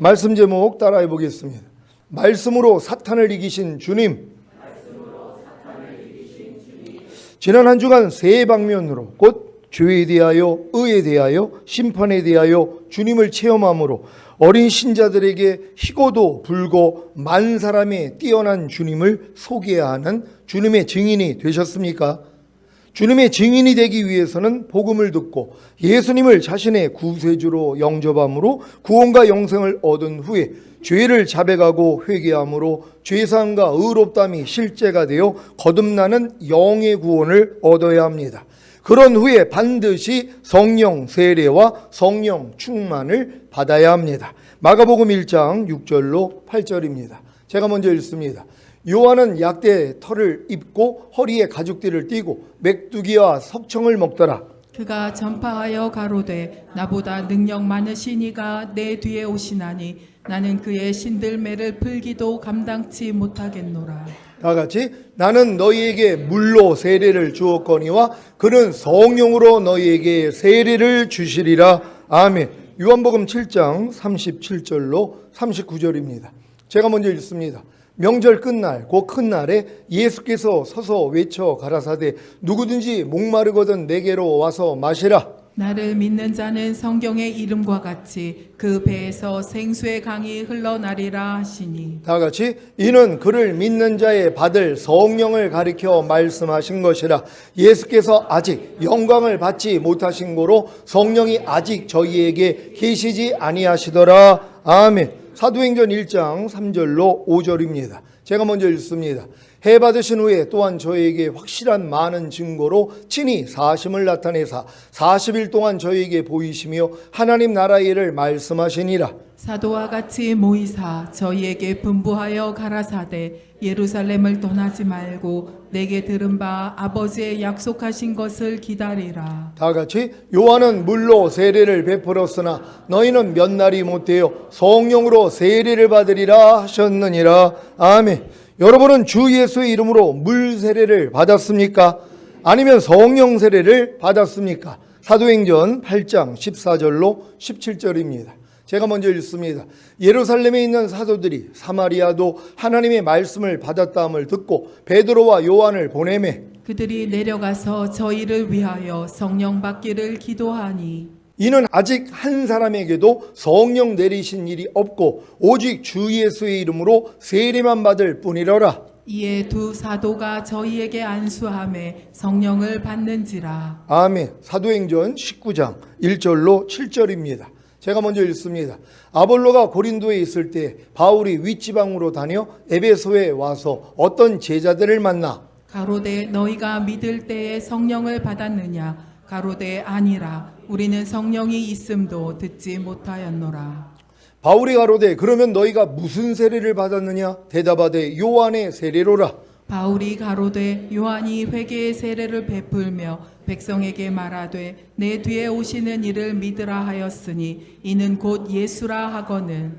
말씀 제목 따라해 보겠습니다. 말씀으로 사탄을 이기신 주님. 지난 한 주간 세 방면으로 곧 죄에 대하여, 의에 대하여, 심판에 대하여 주님을 체험함으로 어린 신자들에게 희고도 불고 만 사람의 뛰어난 주님을 소개하는 주님의 증인이 되셨습니까? 주님의 증인이 되기 위해서는 복음을 듣고 예수님을 자신의 구세주로 영접함으로 구원과 영생을 얻은 후에 죄를 자백하고 회개함으로 죄사함과 의롭다함이 실제가 되어 거듭나는 영의 구원을 얻어야 합니다. 그런 후에 반드시 성령 세례와 성령 충만을 받아야 합니다. 마가복음 1장 6절로 8절입니다. 제가 먼저 읽습니다. 요한은 약대 털을 입고 허리에 가죽띠를 띠고 맥두기와 석청을 먹더라. 그가 전파하여 가로되 나보다 능력 많으신 이가 내 뒤에 오시나니 나는 그의 신들매를 풀기도 감당치 못하겠노라. 다 같이 나는 너희에게 물로 세례를 주었거니와 그는 성령으로 너희에게 세례를 주시리라. 아멘. 요한복음 7장 37절로 39절입니다. 제가 먼저 읽습니다. 명절 끝날 곧 큰 날에 예수께서 서서 외쳐 가라사대 누구든지 목마르거든 내게로 와서 마시라. 나를 믿는 자는 성경의 이름과 같이 그 배에서 생수의 강이 흘러나리라 하시니. 다 같이 이는 그를 믿는 자의 받을 성령을 가리켜 말씀하신 것이라. 예수께서 아직 영광을 받지 못하신 고로 성령이 아직 저희에게 계시지 아니하시더라. 아멘. 사도행전 1장 3절로 5절입니다. 제가 먼저 읽습니다. 해 받으신 후에 또한 저에게 확실한 많은 증거로 친히 사심을 나타내사 40일 동안 저에게 보이시며 하나님 나라의 일을 말씀하시니라. 사도와 같이 모이사 저희에게 분부하여 가라사대 예루살렘을 떠나지 말고 내게 들은 바 아버지의 약속하신 것을 기다리라. 다 같이 요한은 물로 세례를 베풀었으나 너희는 몇 날이 못되어 성령으로 세례를 받으리라 하셨느니라. 아멘. 여러분은 주 예수의 이름으로 물 세례를 받았습니까? 아니면 성령 세례를 받았습니까? 사도행전 8장 14절로 17절입니다. 제가 먼저 읽습니다. 예루살렘에 있는 사도들이 사마리아도 하나님의 말씀을 받았다함을 듣고 베드로와 요한을 보내매 그들이 내려가서 저희를 위하여 성령 받기를 기도하니 이는 아직 한 사람에게도 성령 내리신 일이 없고 오직 주 예수의 이름으로 세례만 받을 뿐이러라. 이에 두 사도가 저희에게 안수하매 성령을 받는지라. 아멘. 사도행전 19장 1절로 7절입니다. 제가 먼저 읽습니다. 아볼로가 고린도에 있을 때 바울이 윗지방으로 다녀 에베소에 와서 어떤 제자들을 만나 가로되 너희가 믿을 때에 성령을 받았느냐? 가로되 아니라 우리는 성령이 있음도 듣지 못하였노라. 바울이 가로되 그러면 너희가 무슨 세례를 받았느냐? 대답하되 요한의 세례로라. 바울이 가로되 요한이 회개의 세례를 베풀며 백성에게 말하되 내 뒤에 오시는 이를 믿으라 하였으니 이는 곧 예수라 하거늘.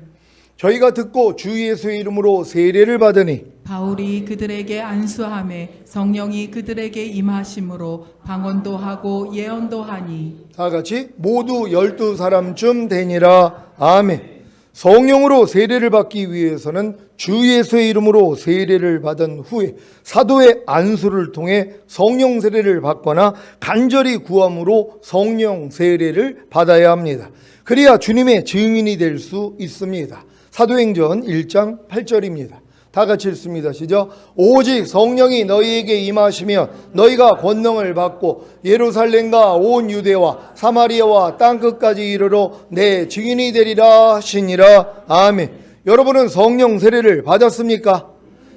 저희가 듣고 주 예수의 이름으로 세례를 받으니 바울이 그들에게 안수하매 성령이 그들에게 임하심으로 방언도 하고 예언도 하니. 다 같이 모두 12사람쯤 되니라. 아멘. 성령으로 세례를 받기 위해서는 주 예수의 이름으로 세례를 받은 후에 사도의 안수를 통해 성령 세례를 받거나 간절히 구함으로 성령 세례를 받아야 합니다. 그래야 주님의 증인이 될 수 있습니다. 사도행전 1장 8절입니다. 다 같이 읽습니다. 시작. 오직 성령이 너희에게 임하시면 너희가 권능을 받고 예루살렘과 온 유대와 사마리아와 땅끝까지 이르러 내 증인이 되리라 하시니라. 아멘. 여러분은 성령 세례를 받았습니까?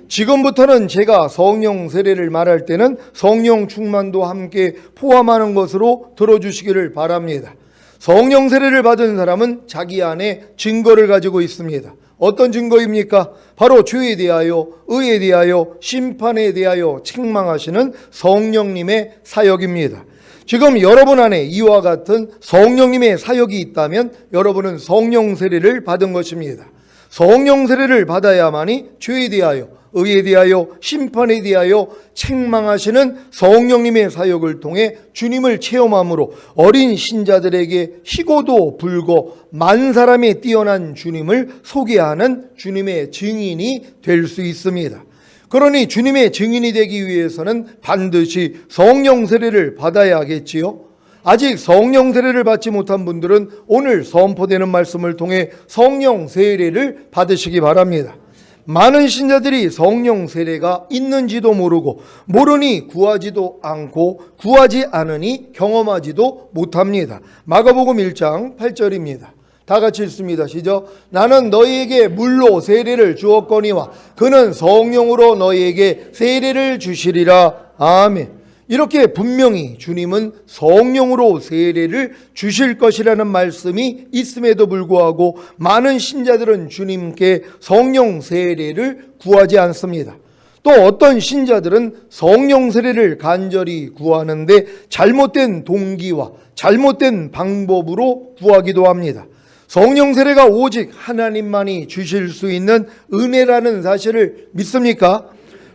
지금부터는 제가 성령 세례를 말할 때는 성령 충만도 함께 포함하는 것으로 들어주시기를 바랍니다. 성령 세례를 받은 사람은 자기 안에 증거를 가지고 있습니다. 어떤 증거입니까? 바로 죄에 대하여, 의에 대하여, 심판에 대하여 책망하시는 성령님의 사역입니다. 지금 여러분 안에 이와 같은 성령님의 사역이 있다면 여러분은 성령 세례를 받은 것입니다. 성령 세례를 받아야만이 죄에 대하여, 의에 대하여, 심판에 대하여 책망하시는 성령님의 사역을 통해 주님을 체험함으로 어린 신자들에게 희고도 불고 만 사람에 뛰어난 주님을 소개하는 주님의 증인이 될 수 있습니다. 그러니 주님의 증인이 되기 위해서는 반드시 성령 세례를 받아야겠지요. 아직 성령 세례를 받지 못한 분들은 오늘 선포되는 말씀을 통해 성령 세례를 받으시기 바랍니다. 많은 신자들이 성령 세례가 있는지도 모르고 모르니 구하지도 않고 구하지 않으니 경험하지도 못합니다. 마가복음 1장 8절입니다. 다 같이 읽습니다. 시작. 나는 너희에게 물로 세례를 주었거니와 그는 성령으로 너희에게 세례를 주시리라. 아멘. 이렇게 분명히 주님은 성령으로 세례를 주실 것이라는 말씀이 있음에도 불구하고 많은 신자들은 주님께 성령 세례를 구하지 않습니다. 또 어떤 신자들은 성령 세례를 간절히 구하는데 잘못된 동기와 잘못된 방법으로 구하기도 합니다. 성령 세례가 오직 하나님만이 주실 수 있는 은혜라는 사실을 믿습니까?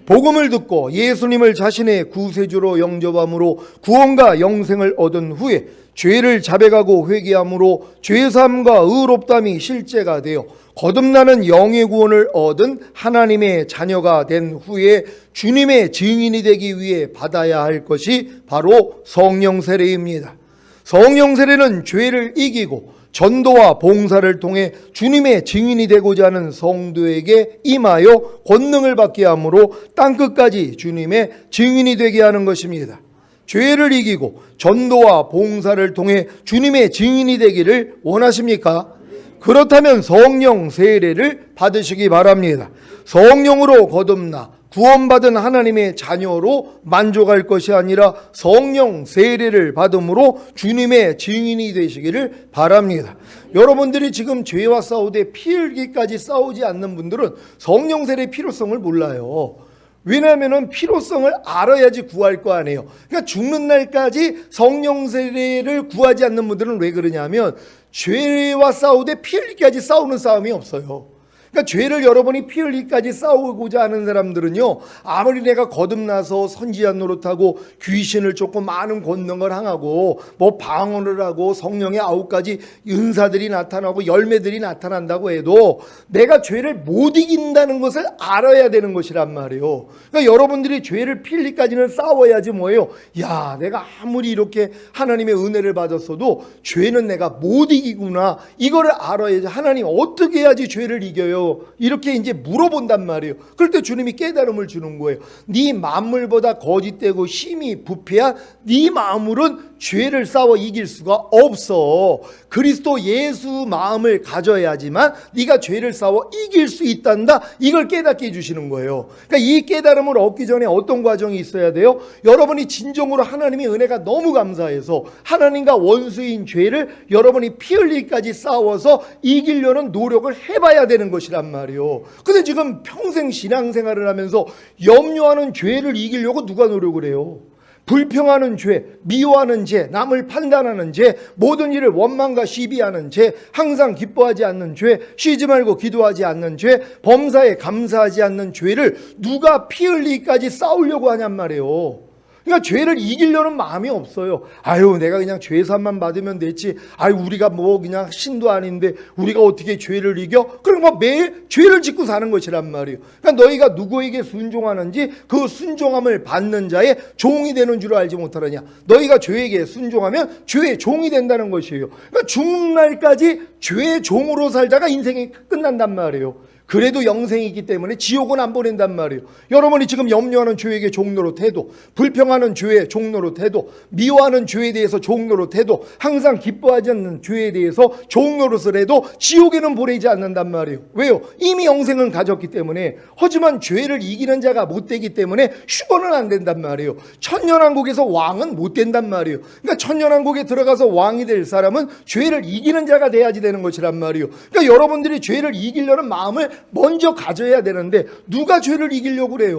복음을 듣고 예수님을 자신의 구세주로 영접함으로 구원과 영생을 얻은 후에 죄를 자백하고 회개함으로 죄사함과 의롭담이 실제가 되어 거듭나는 영의 구원을 얻은 하나님의 자녀가 된 후에 주님의 증인이 되기 위해 받아야 할 것이 바로 성령 세례입니다. 성령 세례는 죄를 이기고 전도와 봉사를 통해 주님의 증인이 되고자 하는 성도에게 임하여 권능을 받게 하므로 땅끝까지 주님의 증인이 되게 하는 것입니다. 죄를 이기고 전도와 봉사를 통해 주님의 증인이 되기를 원하십니까? 그렇다면 성령 세례를 받으시기 바랍니다. 성령으로 거듭나 구원받은 하나님의 자녀로 만족할 것이 아니라 성령 세례를 받음으로 주님의 증인이 되시기를 바랍니다. 여러분들이 지금 죄와 싸우되 피 흘기까지 싸우지 않는 분들은 성령 세례의 필요성을 몰라요. 왜냐하면 필요성을 알아야지 구할 거 아니에요. 그러니까 죽는 날까지 성령 세례를 구하지 않는 분들은 왜 그러냐면 죄와 싸우되 피 흘기까지 싸우는 싸움이 없어요. 그러니까 죄를 여러분이 피 흘리기까지 싸우고자 하는 사람들은요, 아무리 내가 거듭나서 선지자 노릇하고 귀신을 쫓고 많은 권능을 행하고 뭐 방언을 하고 성령의 9가지 은사들이 나타나고 열매들이 나타난다고 해도 내가 죄를 못 이긴다는 것을 알아야 되는 것이란 말이에요. 그러니까 여러분들이 죄를 피 흘리기까지는 싸워야지 뭐예요. 야, 내가 아무리 이렇게 하나님의 은혜를 받았어도 죄는 내가 못 이기구나, 이거를 알아야지. 하나님 어떻게 해야지 죄를 이겨요? 이렇게 이제 물어본단 말이에요. 그럴 때 주님이 깨달음을 주는 거예요. 네 만물보다 거짓되고 힘이 부패한 네 마음으로는 죄를 싸워 이길 수가 없어. 그리스도 예수 마음을 가져야지만 네가 죄를 싸워 이길 수 있단다. 이걸 깨닫게 해주시는 거예요. 그러니까 이 깨달음을 얻기 전에 어떤 과정이 있어야 돼요? 여러분이 진정으로 하나님의 은혜가 너무 감사해서 하나님과 원수인 죄를 여러분이 피 흘리기까지 싸워서 이기려는 노력을 해봐야 되는 것이란 말이에요. 근데 지금 평생 신앙생활을 하면서 염려하는 죄를 이기려고 누가 노력을 해요? 불평하는 죄, 미워하는 죄, 남을 판단하는 죄, 모든 일을 원망과 시비하는 죄, 항상 기뻐하지 않는 죄, 쉬지 말고 기도하지 않는 죄, 범사에 감사하지 않는 죄를 누가 피 흘리기까지 싸우려고 하냔 말이에요. 그러니까 죄를 이기려는 마음이 없어요. 아유, 내가 그냥 죄사만 받으면 됐지. 아유, 우리가 뭐 그냥 신도 아닌데 우리가 어떻게 죄를 이겨? 그럼 뭐 매일 죄를 짓고 사는 것이란 말이에요. 그러니까 너희가 누구에게 순종하는지 그 순종함을 받는 자의 종이 되는 줄 알지 못하느냐. 너희가 죄에게 순종하면 죄의 종이 된다는 것이에요. 그러니까 죽는 날까지 죄의 종으로 살다가 인생이 끝난단 말이에요. 그래도 영생이 있기 때문에 지옥은 안 보낸단 말이에요. 여러분이 지금 염려하는 죄에게 종노릇 해도, 불평하는 죄에 종노릇 해도, 미워하는 죄에 대해서 종노릇 해도, 항상 기뻐하지 않는 죄에 대해서 종노릇을 해도 지옥에는 보내지 않는단 말이에요. 왜요? 이미 영생은 가졌기 때문에. 하지만 죄를 이기는 자가 못 되기 때문에 휴거는 안 된단 말이에요. 천년왕국에서 왕은 못 된단 말이에요. 그러니까 천년왕국에 들어가서 왕이 될 사람은 죄를 이기는 자가 돼야지 되는 것이란 말이에요. 그러니까 여러분들이 죄를 이기려는 마음을 먼저 가져야 되는데 누가 죄를 이기려고 그래요?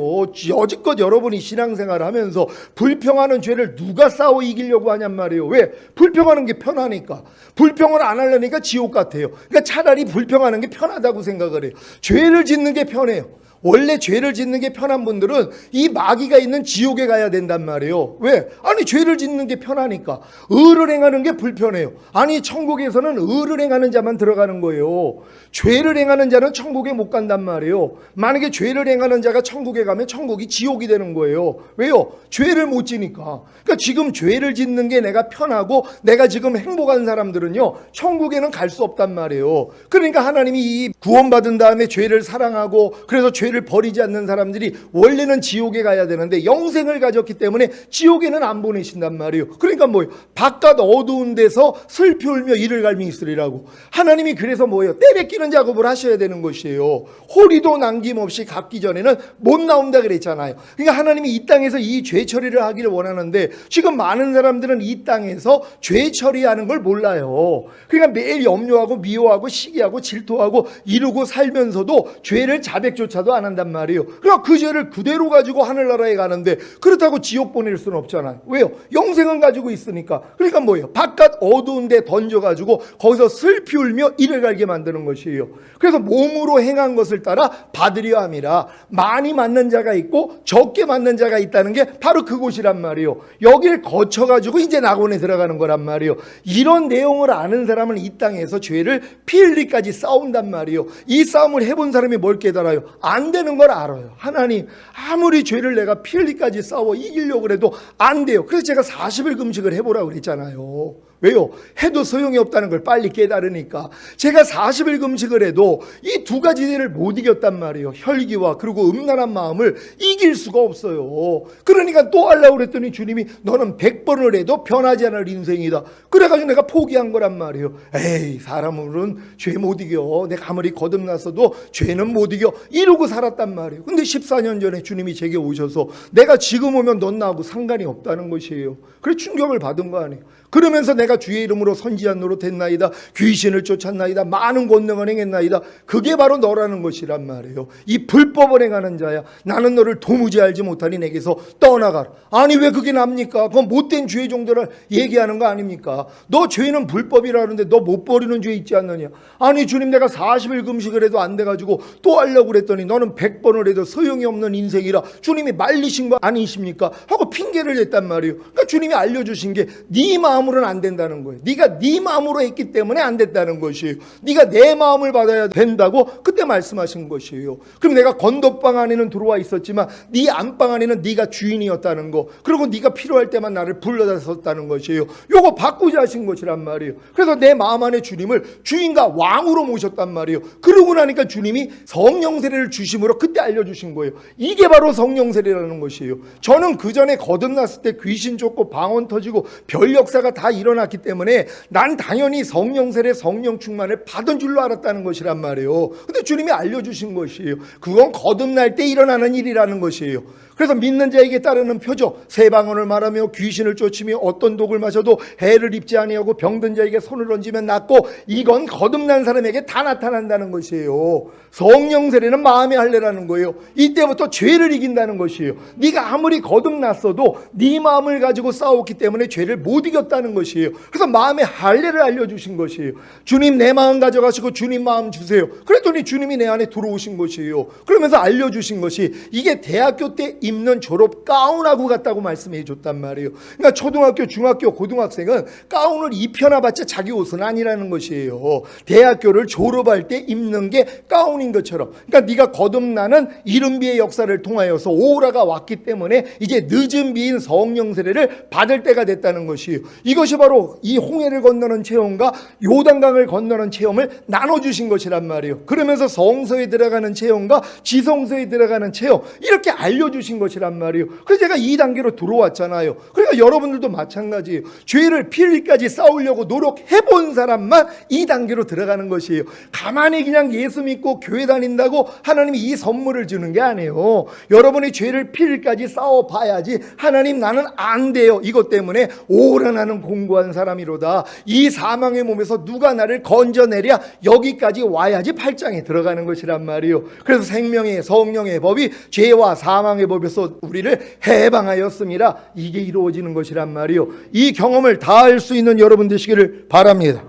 여지껏 여러분이 신앙생활을 하면서 불평하는 죄를 누가 싸워 이기려고 하냔 말이에요. 왜? 불평하는 게 편하니까. 불평을 안 하려니까 지옥 같아요. 그러니까 차라리 불평하는 게 편하다고 생각을 해요. 죄를 짓는 게 편해요. 원래 죄를 짓는 게 편한 분들은 이 마귀가 있는 지옥에 가야 된단 말이에요. 왜? 아니 죄를 짓는 게 편하니까. 의를 행하는 게 불편해요. 아니 천국에서는 의를 행하는 자만 들어가는 거예요. 죄를 행하는 자는 천국에 못 간단 말이에요. 만약에 죄를 행하는 자가 천국에 가면 천국이 지옥이 되는 거예요. 왜요? 죄를 못 지니까. 그러니까 지금 죄를 짓는 게 내가 편하고 내가 지금 행복한 사람들은요 천국에는 갈 수 없단 말이에요. 그러니까 하나님이 이 구원받은 다음에 죄를 사랑하고 그래서 죄를 버리지 않는 사람들이 원래는 지옥에 가야 되는데 영생을 가졌기 때문에 지옥에는 안 보내신단 말이에요. 그러니까 뭐예요? 바깥 어두운 데서 슬피 울며 이를 갈미 있으리라고. 하나님이 그래서 뭐예요? 때려끼는 작업을 하셔야 되는 것이에요. 호리도 남김없이 갚기 전에는 못 나온다 그랬잖아요. 그러니까 하나님이 이 땅에서 이 죄 처리를 하기를 원하는데 지금 많은 사람들은 이 땅에서 죄 처리하는 걸 몰라요. 그러니까 매일 염려하고 미워하고 시기하고 질투하고 이루고 살면서도 죄를 자백조차도 안 한단 말이에요. 그러니까 그 죄를 그대로 가지고 하늘나라에 가는데 그렇다고 지옥 보낼 수는 없잖아요. 왜요? 영생은 가지고 있으니까. 그러니까 뭐예요? 바깥 어두운 데 던져가지고 거기서 슬피 울며 이를 갈게 만드는 것이에요. 그래서 몸으로 행한 것을 따라 받으려 함이라. 많이 맞는 자가 있고 적게 맞는 자가 있다는 게 바로 그곳이란 말이에요. 여기를 거쳐가지고 이제 낙원에 들어가는 거란 말이에요. 이런 내용을 아는 사람은 이 땅에서 죄를 피 흘리까지 싸운단 말이에요. 이 싸움을 해본 사람이 뭘 깨달아요? 안 되는 걸 알아요. 하나님 아무리 죄를 내가 피 흘리까지 싸워 이기려고 해도 안 돼요. 그래서 제가 40일 금식을 해보라고 그랬잖아요. 왜요? 해도 소용이 없다는 걸 빨리 깨달으니까. 제가 40일 금식을 해도 이 두 가지 죄를 못 이겼단 말이에요. 혈기와 그리고 음란한 마음을 이길 수가 없어요. 그러니까 또 하려고 그랬더니 주님이 너는 100번을 해도 변하지 않을 인생이다. 그래가지고 내가 포기한 거란 말이에요. 에이 사람은 죄 못 이겨. 내가 아무리 거듭났어도 죄는 못 이겨. 이러고 살았단 말이에요. 근데 14년 전에 주님이 제게 오셔서 내가 지금 오면 넌 나하고 상관이 없다는 것이에요. 그래 충격을 받은 거 아니에요. 그러면서 내가 주의 이름으로 선지한 노릇 했나이다. 귀신을 쫓았나이다. 많은 권능을 행했나이다. 그게 바로 너라는 것이란 말이에요. 이 불법을 행하는 자야. 나는 너를 도무지 알지 못하니 내게서 떠나가라. 아니 왜 그게 납니까? 그건 못된 죄 정도를 얘기하는 거 아닙니까? 너 죄는 불법이라는데 너 못 버리는 죄 있지 않느냐? 아니 주님 내가 40일 금식을 해도 안 돼가지고 또 하려고 그랬더니 너는 100번을 해도 소용이 없는 인생이라 주님이 말리신 거 아니십니까? 하고 핑계를 냈단 말이에요. 그러니까 주님이 알려주신 게 네 마음으로는 안 된다는 거예요. 네가 네 마음으로 했기 때문에 안 됐다는 것이에요. 네가 내 마음을 받아야 된다고 그때 말씀하신 것이에요. 그럼 내가 건너방 안에는 들어와 있었지만 네 안방 안에는 네가 주인이었다는 거, 그리고 네가 필요할 때만 나를 불러다 썼다는 것이에요. 요거 바꾸자 하신 것이란 말이에요. 그래서 내 마음 안에 주님을 주인과 왕으로 모셨단 말이에요. 그러고 나니까 주님이 성령 세례를 주심으로 그때 알려주신 거예요. 이게 바로 성령 세례라는 것이에요. 저는 그 전에 거듭났을 때 귀신 쫓고 방언 터지고 별 역사가 다 일어났기 때문에 난 당연히 성령 세례 성령 충만을 받은 줄로 알았다는 것이란 말이에요. 근데 주님이 알려주신 것이에요. 그건 거듭날 때 일어나는 일이라는 것이에요. 그래서 믿는 자에게 따르는 표적, 새 방언을 말하며 귀신을 쫓으며 어떤 독을 마셔도 해를 입지 아니하고 병든 자에게 손을 얹으면 낫고, 이건 거듭난 사람에게 다 나타난다는 것이에요. 성령 세례는 마음의 할례라는 거예요. 이때부터 죄를 이긴다는 것이에요. 네가 아무리 거듭났어도 네 마음을 가지고 싸웠기 때문에 죄를 못 이겼다는 것이에요. 그래서 마음의 할례를 알려주신 것이에요. 주님 내 마음 가져가시고 주님 마음 주세요. 그랬더니 주님이 내 안에 들어오신 것이에요. 그러면서 알려주신 것이 이게 대학교 때 입는 졸업 가운하고 같다고 말씀해 줬단 말이에요. 그러니까 초등학교, 중학교, 고등학생은 가운을 입혀나 봤자 자기 옷은 아니라는 것이에요. 대학교를 졸업할 때 입는 게 가운인 것처럼, 그러니까 네가 거듭나는 이른비의 역사를 통하여서 오라가 왔기 때문에 이제 늦은 비인 성령 세례를 받을 때가 됐다는 것이에요. 이것이 바로 이 홍해를 건너는 체험과 요단강을 건너는 체험을 나눠주신 것이란 말이에요. 그러면서 성소에 들어가는 체험과 지성소에 들어가는 체험, 이렇게 알려주신 주신 것이란 말이에요. 그래서 제가 2단계로 들어왔잖아요. 그러니까 여러분들도 마찬가지예요. 죄를 필까지 싸우려고 노력해본 사람만 2단계로 들어가는 것이에요. 가만히 그냥 예수 믿고 교회 다닌다고 하나님이 이 선물을 주는 게 아니에요. 여러분이 죄를 필까지 싸워봐야지 하나님 나는 안 돼요. 이것 때문에 오라 나는 공고한 사람이로다. 이 사망의 몸에서 누가 나를 건져내랴. 여기까지 와야지 8장에 들어가는 것이란 말이에요. 그래서 생명의 성령의 법이 죄와 사망의 법에서 우리를 해방하였습니다. 이게 이루어지는 것이란 말이에요. 이 경험을 다 할 수 있는 여러분 되시기를 바랍니다.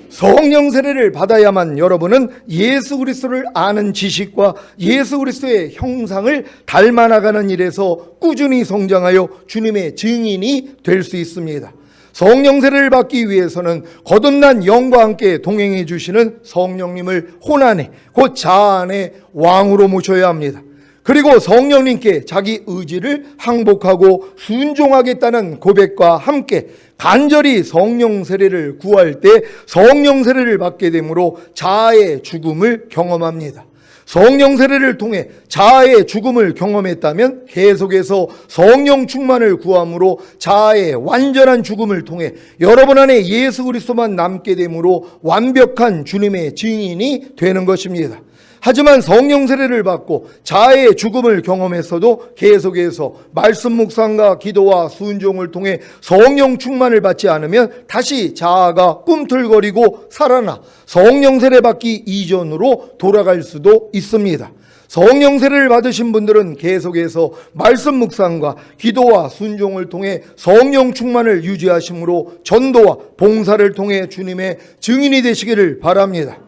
성령 세례를 받아야만 여러분은 예수 그리스도를 아는 지식과 예수 그리스도의 형상을 닮아나가는 일에서 꾸준히 성장하여 주님의 증인이 될 수 있습니다. 성령 세례를 받기 위해서는 거듭난 영과 함께 동행해 주시는 성령님을 혼안에 곧 자안의 왕으로 모셔야 합니다. 그리고 성령님께 자기 의지를 항복하고 순종하겠다는 고백과 함께 간절히 성령 세례를 구할 때 성령 세례를 받게 되므로 자아의 죽음을 경험합니다. 성령 세례를 통해 자아의 죽음을 경험했다면 계속해서 성령 충만을 구함으로 자아의 완전한 죽음을 통해 여러분 안에 예수 그리스도만 남게 되므로 완벽한 주님의 증인이 되는 것입니다. 하지만 성령 세례를 받고 자아의 죽음을 경험했어도 계속해서 말씀 묵상과 기도와 순종을 통해 성령 충만을 받지 않으면 다시 자아가 꿈틀거리고 살아나 성령 세례 받기 이전으로 돌아갈 수도 있습니다. 성령 세례를 받으신 분들은 계속해서 말씀 묵상과 기도와 순종을 통해 성령 충만을 유지하심으로 전도와 봉사를 통해 주님의 증인이 되시기를 바랍니다.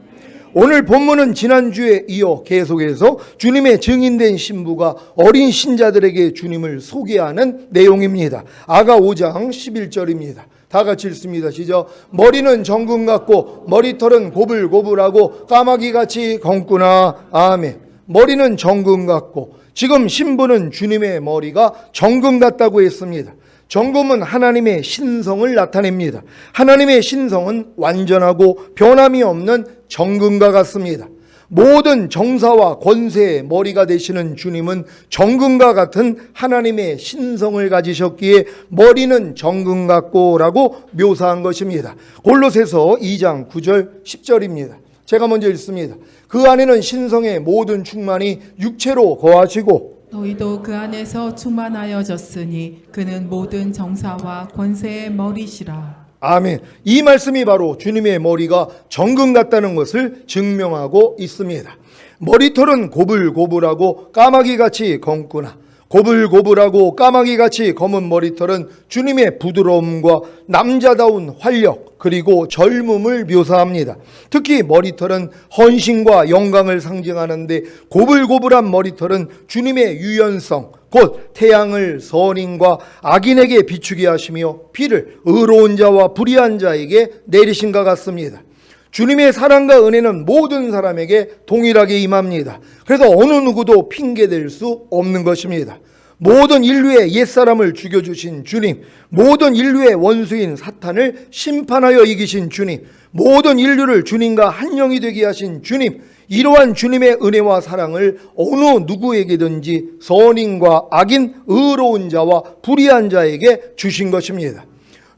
오늘 본문은 지난주에 이어 계속해서 주님의 증인된 신부가 어린 신자들에게 주님을 소개하는 내용입니다. 아가 5장 11절입니다. 다 같이 읽습니다. 시작. 머리는 정금 같고 머리털은 고불고불하고 까마귀같이 검구나. 아멘. 머리는 정금 같고, 지금 신부는 주님의 머리가 정금 같다고 했습니다. 정금은 하나님의 신성을 나타냅니다. 하나님의 신성은 완전하고 변함이 없는 정금과 같습니다. 모든 정사와 권세의 머리가 되시는 주님은 정금과 같은 하나님의 신성을 가지셨기에 머리는 정금 같고라고 묘사한 것입니다. 골로새서 2장 9절 10절입니다. 제가 먼저 읽습니다. 그 안에는 신성의 모든 충만이 육체로 거하시고 너희도 그 안에서 충만하여졌으니 그는 모든 정사와 권세의 머리시라. 아멘. 이 말씀이 바로 주님의 머리가 정금 같다는 것을 증명하고 있습니다. 머리털은 고불고불하고 까마귀같이 검구나. 고불고불하고 까마귀같이 검은 머리털은 주님의 부드러움과 남자다운 활력 그리고 젊음을 묘사합니다. 특히 머리털은 헌신과 영광을 상징하는데 고불고불한 머리털은 주님의 유연성 곧 태양을 선인과 악인에게 비추게 하시며 비를 의로운 자와 불의한 자에게 내리신 것 같습니다. 주님의 사랑과 은혜는 모든 사람에게 동일하게 임합니다. 그래서 어느 누구도 핑계댈 수 없는 것입니다. 모든 인류의 옛사람을 죽여주신 주님, 모든 인류의 원수인 사탄을 심판하여 이기신 주님, 모든 인류를 주님과 한 영이 되게 하신 주님, 이러한 주님의 은혜와 사랑을 어느 누구에게든지 선인과 악인, 의로운 자와 불의한 자에게 주신 것입니다.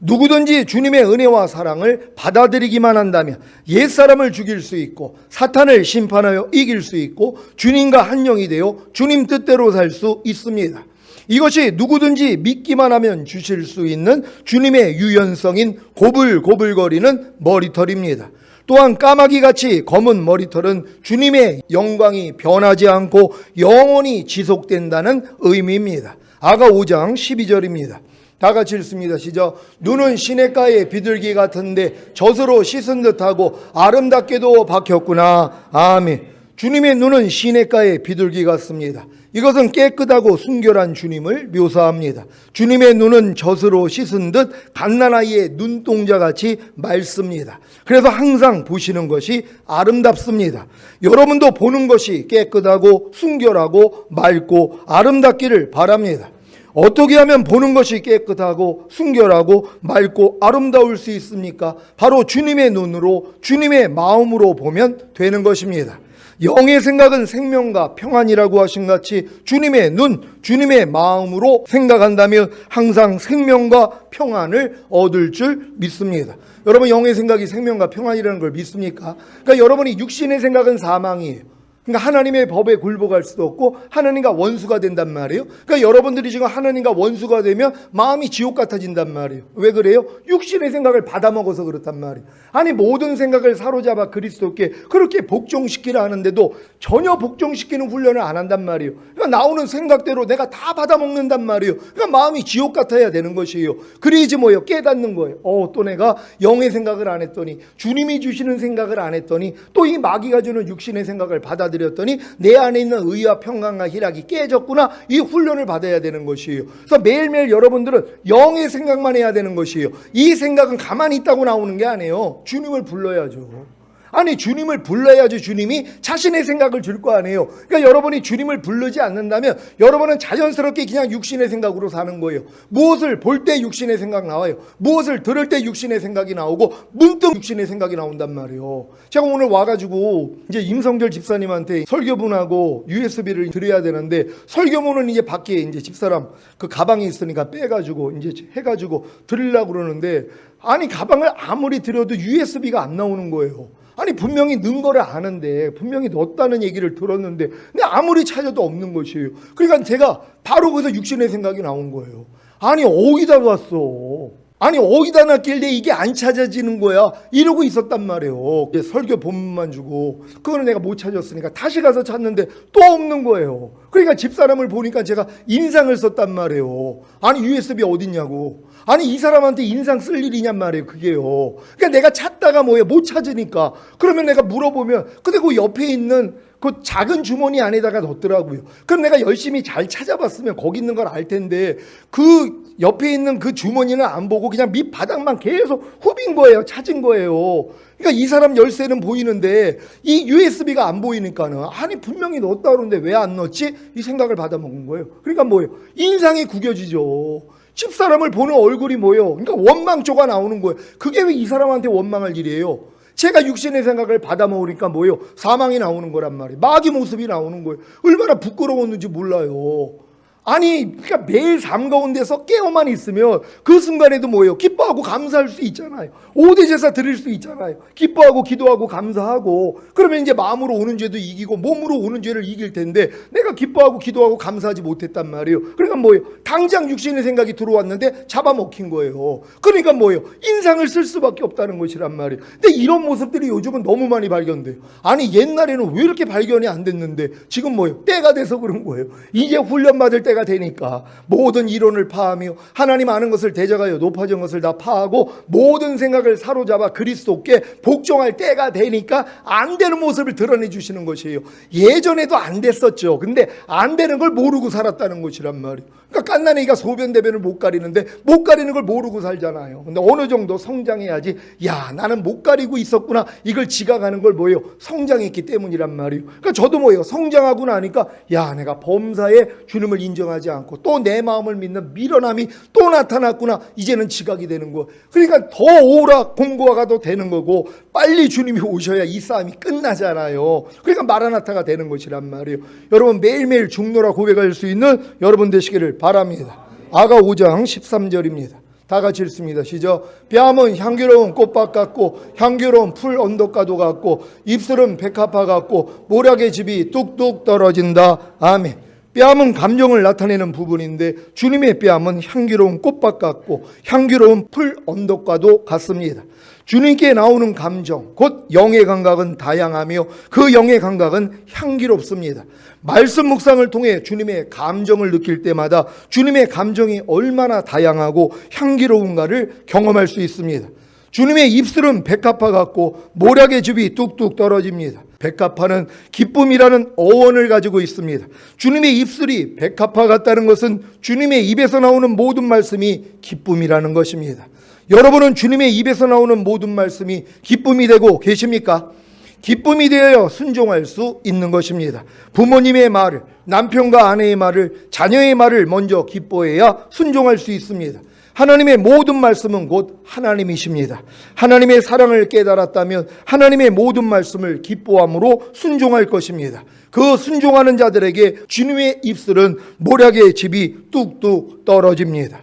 누구든지 주님의 은혜와 사랑을 받아들이기만 한다면 옛사람을 죽일 수 있고 사탄을 심판하여 이길 수 있고 주님과 한 영이 되어 주님 뜻대로 살 수 있습니다. 이것이 누구든지 믿기만 하면 주실 수 있는 주님의 유연성인 고불고불거리는 머리털입니다. 또한 까마귀같이 검은 머리털은 주님의 영광이 변하지 않고 영원히 지속된다는 의미입니다. 아가 5장 12절입니다. 다 같이 읽습니다. 시작. 눈은 시냇가의 비둘기 같은데 젖으로 씻은 듯하고 아름답게도 박혔구나. 아멘. 주님의 눈은 시냇가의 비둘기 같습니다. 이것은 깨끗하고 순결한 주님을 묘사합니다. 주님의 눈은 젖으로 씻은 듯 갓난아이의 눈동자같이 맑습니다. 그래서 항상 보시는 것이 아름답습니다. 여러분도 보는 것이 깨끗하고 순결하고 맑고 아름답기를 바랍니다. 어떻게 하면 보는 것이 깨끗하고 순결하고 맑고 아름다울 수 있습니까? 바로 주님의 눈으로 주님의 마음으로 보면 되는 것입니다. 영의 생각은 생명과 평안이라고 하신 같이 주님의 눈, 주님의 마음으로 생각한다면 항상 생명과 평안을 얻을 줄 믿습니다. 여러분, 영의 생각이 생명과 평안이라는 걸 믿습니까? 그러니까 여러분이 육신의 생각은 사망이에요. 그러니까 하나님의 법에 굴복할 수도 없고 하나님과 원수가 된단 말이에요. 그러니까 여러분들이 지금 하나님과 원수가 되면 마음이 지옥 같아진단 말이에요. 왜 그래요? 육신의 생각을 받아먹어서 그렇단 말이에요. 아니, 모든 생각을 사로잡아 그리스도께 그렇게 복종시키라 하는데도 전혀 복종시키는 훈련을 안 한단 말이에요. 그러니까 나오는 생각대로 내가 다 받아먹는단 말이에요. 그러니까 마음이 지옥 같아야 되는 것이에요. 그래야지 뭐예요? 깨닫는 거예요. 또 내가 영의 생각을 안 했더니, 주님이 주시는 생각을 안 했더니, 또 이 마귀가 주는 육신의 생각을 받아들였더니 내 안에 있는 의와 평강과 희락이 깨졌구나. 이 훈련을 받아야 되는 것이에요. 그래서 매일매일 여러분들은 영의 생각만 해야 되는 것이에요. 이 생각은 가만히 있다고 나오는 게 아니에요. 주님을 불러야죠. 아니, 주님을 불러야지 주님이 자신의 생각을 줄 거 아니에요. 그러니까 여러분이 주님을 부르지 않는다면 여러분은 자연스럽게 그냥 육신의 생각으로 사는 거예요. 무엇을 볼 때 육신의 생각 나와요. 무엇을 들을 때 육신의 생각이 나오고 문득 육신의 생각이 나온단 말이에요. 제가 오늘 와가지고 이제 임성결 집사님한테 설교문하고 USB를 드려야 되는데, 설교문은 이제 밖에 이제 집사람 그 가방에 있으니까 빼가지고 이제 해가지고 드리려고 그러는데, 아니, 가방을 아무리 들여도 USB가 안 나오는 거예요. 아니, 분명히 넣은 거를 아는데, 분명히 넣었다는 얘기를 들었는데, 근데 아무리 찾아도 없는 것이에요. 그러니까 제가 바로 거기서 육신의 생각이 나온 거예요. 아니, 어디다 놨어? 아니, 어디다 놨길래 이게 안 찾아지는 거야? 이러고 있었단 말이에요. 설교 본문만 주고 그거는 내가 못 찾았으니까 다시 가서 찾는데 또 없는 거예요. 그러니까 집사람을 보니까 제가 인상을 썼단 말이에요. 아니, USB 어딨냐고. 아니, 이 사람한테 인상 쓸 일이냔 말이에요. 그게요. 그러니까 내가 찾다가 뭐예요? 못 찾으니까. 그러면 내가 물어보면 근데 그 옆에 있는 그 작은 주머니 안에다가 넣었더라고요. 그럼 내가 열심히 잘 찾아봤으면 거기 있는 걸 알 텐데, 그 옆에 있는 그 주머니는 안 보고 그냥 밑바닥만 계속 후빈 거예요. 찾은 거예요. 그러니까 이 사람 열쇠는 보이는데 이 USB가 안 보이니까는, 아니, 분명히 넣었다 그러는데 왜 안 넣었지? 이 생각을 받아먹은 거예요. 그러니까 뭐예요? 인상이 구겨지죠. 집사람을 보는 얼굴이 뭐예요? 그러니까 원망조가 나오는 거예요. 그게 왜 이 사람한테 원망할 일이에요? 제가 육신의 생각을 받아먹으니까 뭐예요? 사망이 나오는 거란 말이에요. 마귀 모습이 나오는 거예요. 얼마나 부끄러웠는지 몰라요. 아니, 그러니까 매일 삶 가운데서 깨어만 있으면 그 순간에도 뭐예요? 기뻐하고 감사할 수 있잖아요. 5대 제사 드릴 수 있잖아요. 기뻐하고 기도하고 감사하고. 그러면 이제 마음으로 오는 죄도 이기고 몸으로 오는 죄를 이길 텐데, 내가 기뻐하고 기도하고 감사하지 못했단 말이에요. 그러니까 뭐예요? 당장 육신의 생각이 들어왔는데 잡아먹힌 거예요. 그러니까 뭐예요? 인상을 쓸 수밖에 없다는 것이란 말이에요. 근데 이런 모습들이 요즘은 너무 많이 발견돼요. 아니, 옛날에는 왜 이렇게 발견이 안 됐는데 지금 뭐예요? 때가 돼서 그런 거예요. 이제 훈련받을 때가 되니까 모든 이론을 파하며 하나님 아는 것을 대적하여 높아진 것을 다 파하고 모든 생각을 사로잡아 그리스도께 복종할 때가 되니까 안 되는 모습을 드러내 주시는 것이에요. 예전에도 안 됐었죠. 근데 안 되는 걸 모르고 살았다는 것이란 말이에요. 그러니까 깐난애기가 소변 대변을 못 가리는데 못 가리는 걸 모르고 살잖아요. 근데 어느 정도 성장해야지, 야, 나는 못 가리고 있었구나, 이걸 지각하는 걸 뭐예요? 성장했기 때문이란 말이에요. 그러니까 저도 뭐예요? 성장하고 나니까, 야, 내가 범사에 주님을 인정하지 않고 또 내 마음을 믿는 미련함이 또 나타났구나. 이제는 지각이 되는 거. 그러니까 더 오라 공부하가도 되는 거고, 빨리 주님이 오셔야 이 싸움이 끝나잖아요. 그러니까 마라나타가 되는 것이란 말이에요. 여러분, 매일매일 죽노라 고백할 수 있는 여러분 되시기를 바랍니다. 아가 5장 13절입니다. 다 같이 읽습니다. 시작. 뺨은 향기로운 꽃밭 같고 향기로운 풀 언덕가도 같고 입술은 백합화 같고 모략의 즙이 뚝뚝 떨어진다. 아멘. 뺨은 감정을 나타내는 부분인데 주님의 뺨은 향기로운 꽃밭 같고 향기로운 풀 언덕과도 같습니다. 주님께 나오는 감정, 곧 영의 감각은 다양하며 그 영의 감각은 향기롭습니다. 말씀 묵상을 통해 주님의 감정을 느낄 때마다 주님의 감정이 얼마나 다양하고 향기로운가를 경험할 수 있습니다. 주님의 입술은 백합화 같고 모략의 즙이 뚝뚝 떨어집니다. 백합화는 기쁨이라는 어원을 가지고 있습니다. 주님의 입술이 백합화 같다는 것은 주님의 입에서 나오는 모든 말씀이 기쁨이라는 것입니다. 여러분은 주님의 입에서 나오는 모든 말씀이 기쁨이 되고 계십니까? 기쁨이 되어 순종할 수 있는 것입니다. 부모님의 말을, 남편과 아내의 말을, 자녀의 말을 먼저 기뻐해야 순종할 수 있습니다. 하나님의 모든 말씀은 곧 하나님이십니다. 하나님의 사랑을 깨달았다면 하나님의 모든 말씀을 기뻐함으로 순종할 것입니다. 그 순종하는 자들에게 주님의 입술은 모략의 즙이 뚝뚝 떨어집니다.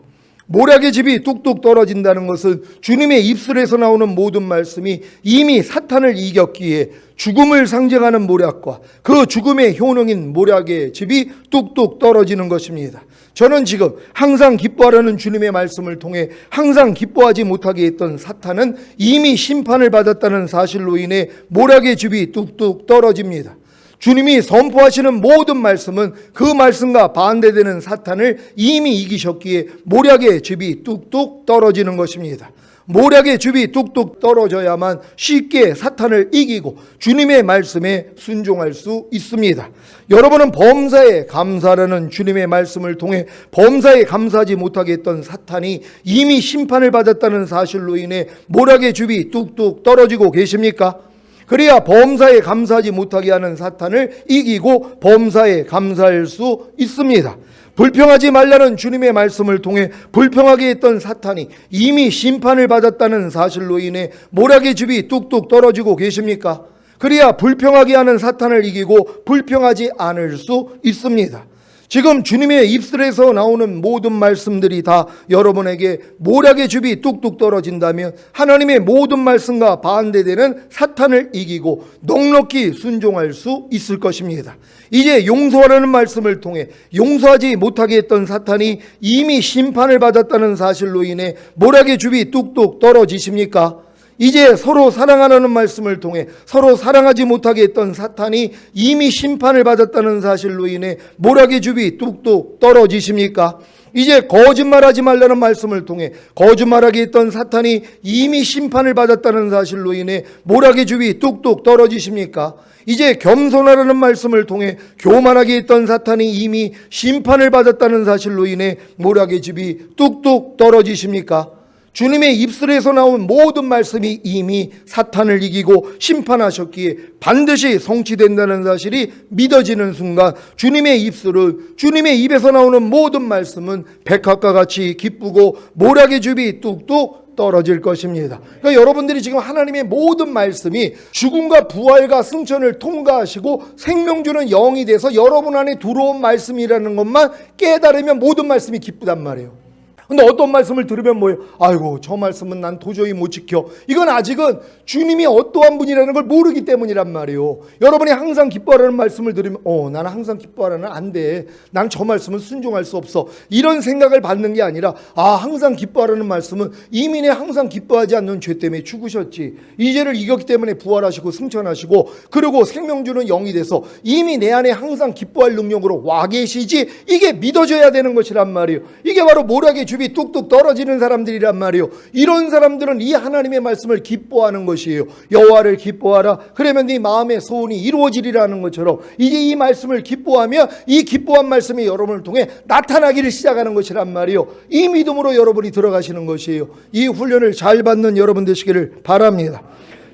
모략의 즙이 뚝뚝 떨어진다는 것은 주님의 입술에서 나오는 모든 말씀이 이미 사탄을 이겼기에 죽음을 상징하는 모략과 그 죽음의 효능인 모략의 즙이 뚝뚝 떨어지는 것입니다. 저는 지금 항상 기뻐하라는 주님의 말씀을 통해 항상 기뻐하지 못하게 했던 사탄은 이미 심판을 받았다는 사실로 인해 모략의 즙이 뚝뚝 떨어집니다. 주님이 선포하시는 모든 말씀은 그 말씀과 반대되는 사탄을 이미 이기셨기에 모략의 즙이 뚝뚝 떨어지는 것입니다. 모략의 즙이 뚝뚝 떨어져야만 쉽게 사탄을 이기고 주님의 말씀에 순종할 수 있습니다. 여러분은 범사에 감사라는 주님의 말씀을 통해 범사에 감사하지 못하게 했던 사탄이 이미 심판을 받았다는 사실로 인해 모략의 즙이 뚝뚝 떨어지고 계십니까? 그래야 범사에 감사하지 못하게 하는 사탄을 이기고 범사에 감사할 수 있습니다. 불평하지 말라는 주님의 말씀을 통해 불평하게 했던 사탄이 이미 심판을 받았다는 사실로 인해 모략의 즙이 뚝뚝 떨어지고 계십니까? 그래야 불평하게 하는 사탄을 이기고 불평하지 않을 수 있습니다. 지금 주님의 입술에서 나오는 모든 말씀들이 다 여러분에게 모략의 즙이 뚝뚝 떨어진다면 하나님의 모든 말씀과 반대되는 사탄을 이기고 넉넉히 순종할 수 있을 것입니다. 이제 용서하라는 말씀을 통해 용서하지 못하게 했던 사탄이 이미 심판을 받았다는 사실로 인해 모략의 즙이 뚝뚝 떨어지십니까? 이제 서로 사랑하라는 말씀을 통해 서로 사랑하지 못하게 했던 사탄이 이미 심판을 받았다는 사실로 인해 모략의 즙이 뚝뚝 떨어지십니까? 이제 거짓말하지 말라는 말씀을 통해 거짓말하게 했던 사탄이 이미 심판을 받았다는 사실로 인해 모략의 즙이 뚝뚝 떨어지십니까? 이제 겸손하라는 말씀을 통해 교만하게 했던 사탄이 이미 심판을 받았다는 사실로 인해 모략의 즙이 뚝뚝 떨어지십니까? 주님의 입술에서 나온 모든 말씀이 이미 사탄을 이기고 심판하셨기에 반드시 성취된다는 사실이 믿어지는 순간 주님의 입술은 주님의 입에서 나오는 모든 말씀은 백합과 같이 기쁘고 모략의 즙이 뚝뚝 떨어질 것입니다. 그러니까 여러분들이 지금 하나님의 모든 말씀이 죽음과 부활과 승천을 통과하시고 생명 주는 영이 돼서 여러분 안에 들어온 말씀이라는 것만 깨달으면 모든 말씀이 기쁘단 말이에요. 근데 어떤 말씀을 들으면 뭐예요? 아이고 저 말씀은 난 도저히 못 지켜. 이건 아직은 주님이 어떠한 분이라는 걸 모르기 때문이란 말이에요. 여러분이 항상 기뻐하라는 말씀을 들으면 나는 항상 기뻐하라는 안 돼. 난 저 말씀은 순종할 수 없어. 이런 생각을 받는 게 아니라 항상 기뻐하라는 말씀은 이미 내 항상 기뻐하지 않는 죄 때문에 죽으셨지. 이 죄를 이겼기 때문에 부활하시고 승천하시고 그리고 생명 주는 영이 돼서 이미 내 안에 항상 기뻐할 능력으로 와 계시지. 이게 믿어져야 되는 것이란 말이에요. 이게 바로 모략의 줍이 뚝뚝 떨어지는 사람들이란 말이에요. 이런 사람들은 이 하나님의 말씀을 기뻐하는 것이에요. 여호와를 기뻐하라. 그러면 네 마음의 소원이 이루어지리라는 것처럼 이제 이 말씀을 기뻐하면 이 기뻐한 말씀이 여러분을 통해 나타나기를 시작하는 것이란 말이에요. 이 믿음으로 여러분이 들어가시는 것이에요. 이 훈련을 잘 받는 여러분 되시기를 바랍니다.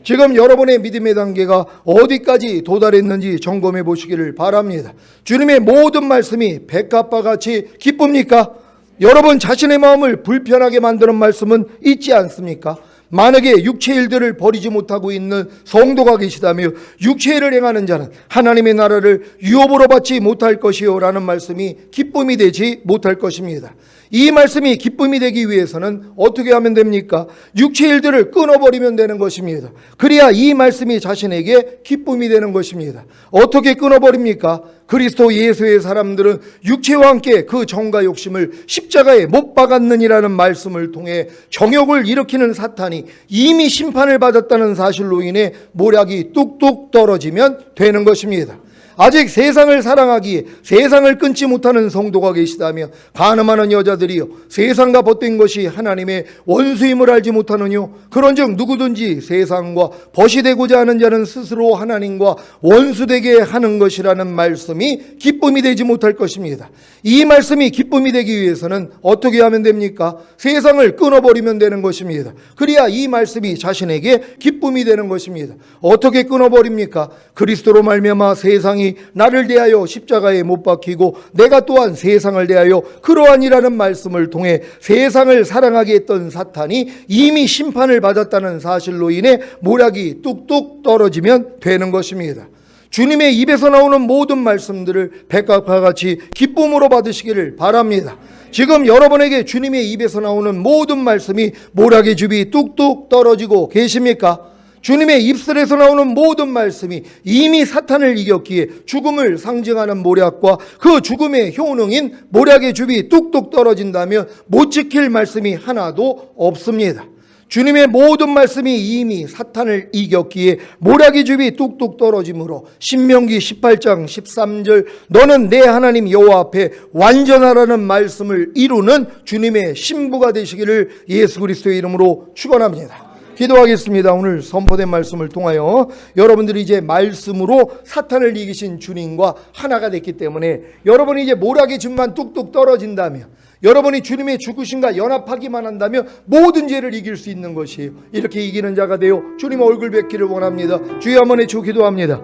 지금 여러분의 믿음의 단계가 어디까지 도달했는지 점검해 보시기를 바랍니다. 주님의 모든 말씀이 백합과 같이 기쁩니까? 여러분 자신의 마음을 불편하게 만드는 말씀은 있지 않습니까? 만약에 육체의 일들을 버리지 못하고 있는 성도가 계시다며 육체의 일을 행하는 자는 하나님의 나라를 유업으로 받지 못할 것이요 라는 말씀이 기쁨이 되지 못할 것입니다. 이 말씀이 기쁨이 되기 위해서는 어떻게 하면 됩니까? 육체의 일들을 끊어버리면 되는 것입니다. 그래야 이 말씀이 자신에게 기쁨이 되는 것입니다. 어떻게 끊어버립니까? 그리스도 예수의 사람들은 육체와 함께 그 정과 욕심을 십자가에 못 박았느니라는 말씀을 통해 정욕을 일으키는 사탄이 이미 심판을 받았다는 사실로 인해 모략이 뚝뚝 떨어지면 되는 것입니다. 아직 세상을 사랑하기에 세상을 끊지 못하는 성도가 계시다면 간음하는 여자들이요 세상과 벗된 것이 하나님의 원수임을 알지 못하느뇨. 그런즉 누구든지 세상과 벗이 되고자 하는 자는 스스로 하나님과 원수되게 하는 것이라는 말씀이 기쁨이 되지 못할 것입니다. 이 말씀이 기쁨이 되기 위해서는 어떻게 하면 됩니까? 세상을 끊어버리면 되는 것입니다. 그래야 이 말씀이 자신에게 기쁨이 되는 것입니다. 어떻게 끊어버립니까? 그리스도로 말미암아 세상이 사탄이 나를 대하여 십자가에 못 박히고 내가 또한 세상을 대하여 그러하니라는 말씀을 통해 세상을 사랑하게 했던 사탄이 이미 심판을 받았다는 사실로 인해 모략이 뚝뚝 떨어지면 되는 것입니다. 주님의 입에서 나오는 모든 말씀들을 백합과 같이 기쁨으로 받으시기를 바랍니다. 지금 여러분에게 주님의 입에서 나오는 모든 말씀이 모략의 즙이 뚝뚝 떨어지고 계십니까? 주님의 입술에서 나오는 모든 말씀이 이미 사탄을 이겼기에 죽음을 상징하는 모략과 그 죽음의 효능인 모략의 즙이 뚝뚝 떨어진다면 못 지킬 말씀이 하나도 없습니다. 주님의 모든 말씀이 이미 사탄을 이겼기에 모략의 즙이 뚝뚝 떨어지므로 신명기 18장 13절 너는 내 하나님 여호와 앞에 완전하라는 말씀을 이루는 주님의 신부가 되시기를 예수 그리스도의 이름으로 축원합니다. 기도하겠습니다. 오늘 선포된 말씀을 통하여 여러분들이 이제 말씀으로 사탄을 이기신 주님과 하나가 됐기 때문에 여러분이 이제 모략의 즙만 뚝뚝 떨어진다면, 여러분이 주님의 죽으심과 연합하기만 한다면 모든 죄를 이길 수 있는 것이에요. 이렇게 이기는 자가 되어 주님 얼굴 뵙기를 원합니다. 주여 한번 외쳐 기도합니다.